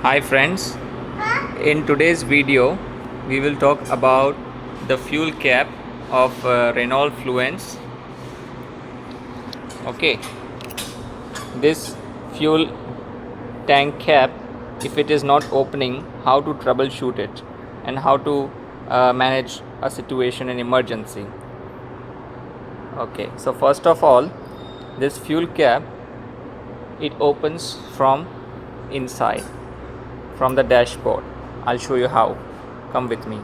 Hi friends, in today's video we will talk about the fuel cap of Renault Fluence. Okay, this fuel tank cap, if it is not opening, how to troubleshoot it and how to manage a situation in emergency. Okay, so first of all, this fuel cap, it opens from inside, from the dashboard. I'll show you how. Come with me.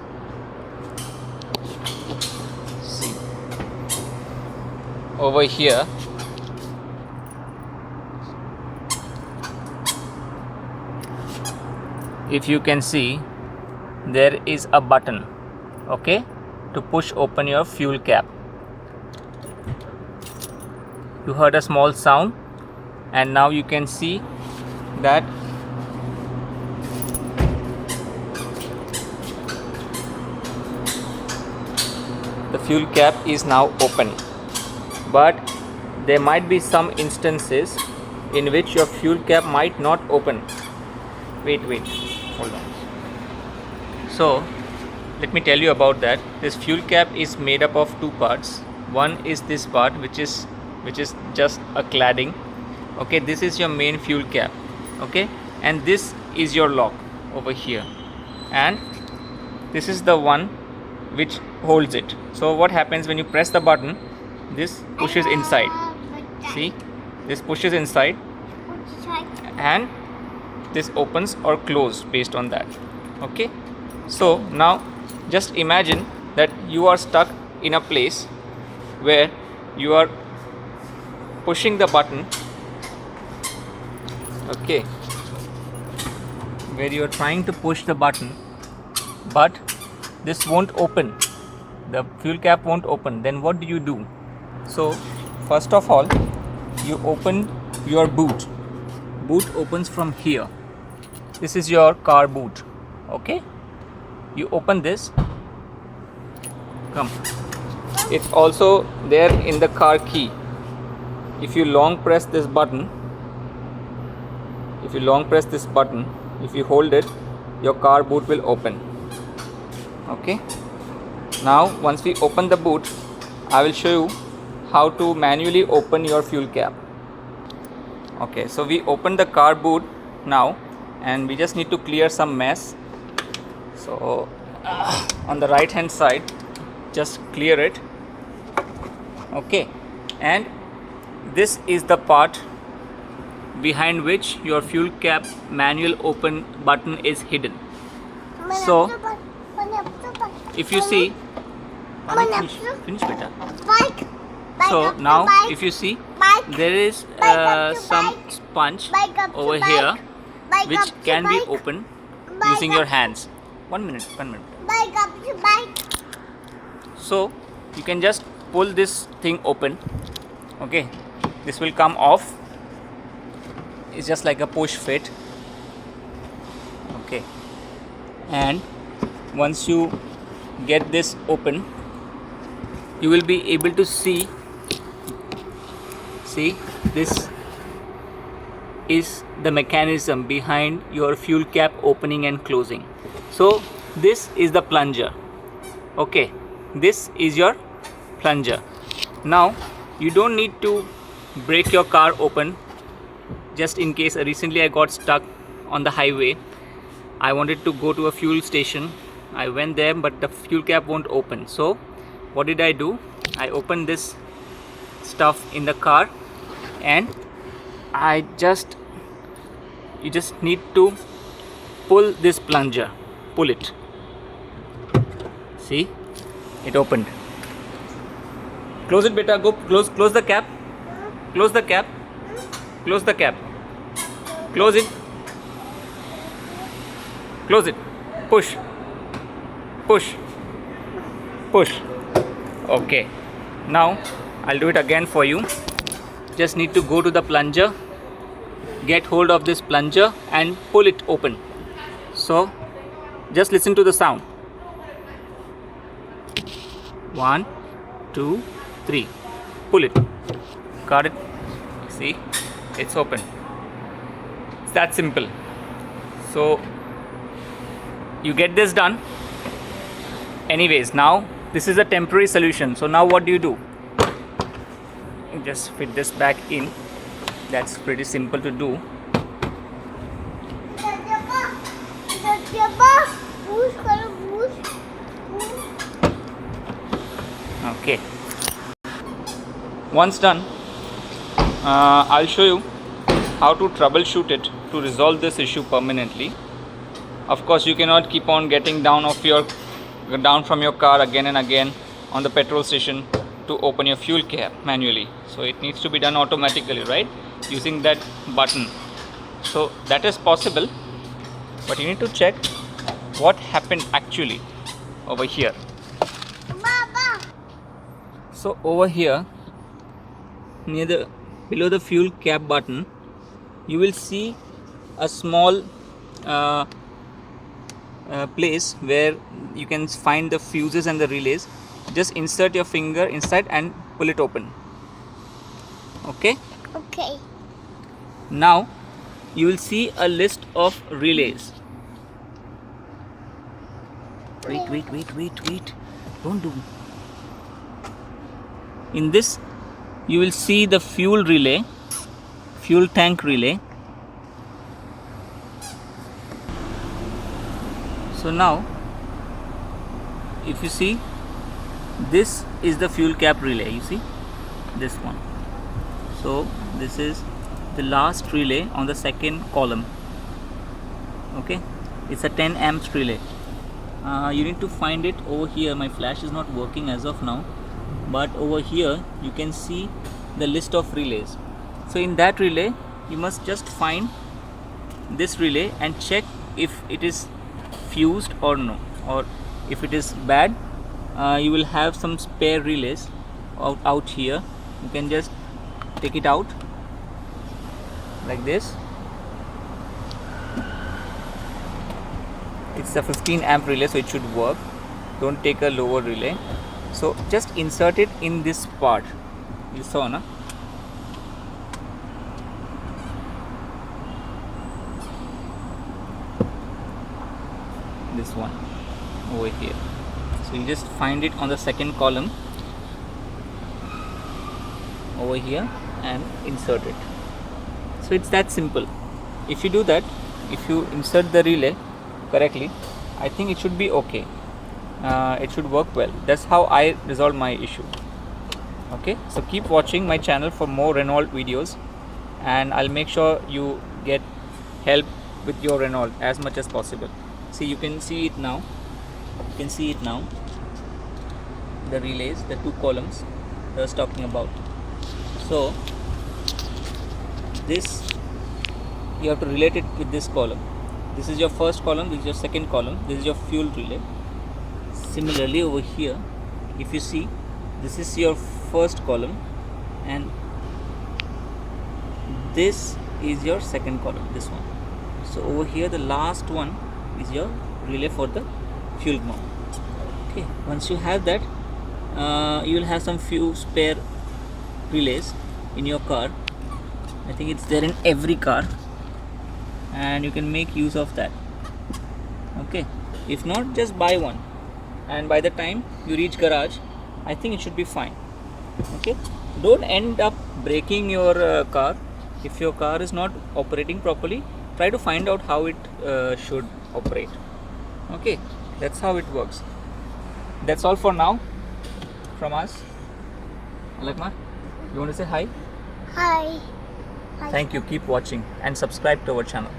See, over here if you can see, there is a button, okay, to push open your fuel cap. You heard a small sound, and now you can see that the fuel cap is now open. But there might be some instances in which your fuel cap might not open. Wait, hold on. So let me tell you about that. This fuel cap is made up of two parts. One is this part, which is just a cladding. Okay, this is your main fuel cap. Okay, and this is your lock over here, and this is the one which holds it. So what happens when you press the button, this pushes inside. See, this pushes inside and this opens or closes based on that. Okay, so now just imagine that you are stuck in a place where you are pushing the button, okay, where you are trying to push the button, but this won't open, the fuel cap won't open. Then what do? So first of all, you open your boot. Boot opens from here. This is your car boot. Okay, you open this. Come, it's also there in the car key. If you long press this button, if you hold it, your car boot will open. Okay, now once we open the boot, I will show you how to manually open your fuel cap. Okay, so we open the car boot now, and we just need to clear some mess. So on the right hand side, just clear it. Okay, and this is the part behind which your fuel cap manual open button is hidden. So if you see, finish beta. So now if you see, there is some sponge over here which can be opened using your hands. 1 minute. So you can just pull this thing open. Okay, this will come off. It's just like a push fit. Okay, and once you get this open, you will be able to see this is the mechanism behind your fuel cap opening and closing. So this is the plunger. Okay, this is your plunger. Now you don't need to break your car open. Just in case, recently I got stuck on the highway. I wanted to go to a fuel station. I went there, but the fuel cap won't open. So what did I do? I opened this stuff in the car, and you just need to pull this plunger. Pull it. See, it opened. Close it, beta. Go close the cap. Close the cap. Close the cap. Close it. Close it. Push. Okay, now I'll do it again for you. Just need to go to the plunger, get hold of this plunger and pull it open. So just listen to the sound. 1, 2, 3. Pull it. Got it? See, it's open. It's that simple. So you get this done. Anyways, now this is a temporary solution. So now what do? You just fit this back in. That's pretty simple to do. Okay. Once done, I'll show you how to troubleshoot it to resolve this issue permanently. Of course, you cannot keep on getting down from your car again and again on the petrol station to open your fuel cap manually. So it needs to be done automatically, right, using that button. So that is possible, but you need to check what happened actually over here. So over here, below the fuel cap button, you will see a small place where you can find the fuses and the relays. Just insert your finger inside and pull it open. Okay? Okay. Now you will see a list of relays. Wait. Don't do. In this, you will see the fuel relay, fuel tank relay. So now, if you see, this is the fuel cap relay. You see this one. So this is the last relay on the second column. Okay, it's a 10 amps relay. You need to find it over here. My flash is not working as of now, but over here you can see the list of relays. So in that relay, you must just find this relay and check if it is fused or no, or if it is bad. You will have some spare relays out here. You can just take it out like this. It's a 15 amp relay, so it should work. Don't take a lower relay. So just insert it in this part. You saw, na? This one over here. So you just find it on the second column over here and insert it. So it's that simple. If you do that, if you insert the relay correctly, I think it should be okay. It should work well. That's how I resolved my issue. Okay, so keep watching my channel for more Renault videos, and I'll make sure you get help with your Renault as much as possible. See, you can see it now. You can see it now. The relays, the two columns I was talking about. So this, you have to relate it with this column. This is your first column, this is your second column, this is your fuel relay. Similarly over here, if you see, this is your first column and this is your second column, this one. So over here the last one is your relay for the fuel pump. Okay, once you have that, you will have some few spare relays in your car. I think it's there in every car, and you can make use of that. Okay, if not, just buy one, and by the time you reach garage, I think it should be fine. Okay, don't end up breaking your car. If your car is not operating properly, try to find out how it should operate. Okay, that's how it works. That's all for now from us. Alakma, you want to say hi? Hi. Thank you. Keep watching and subscribe to our channel.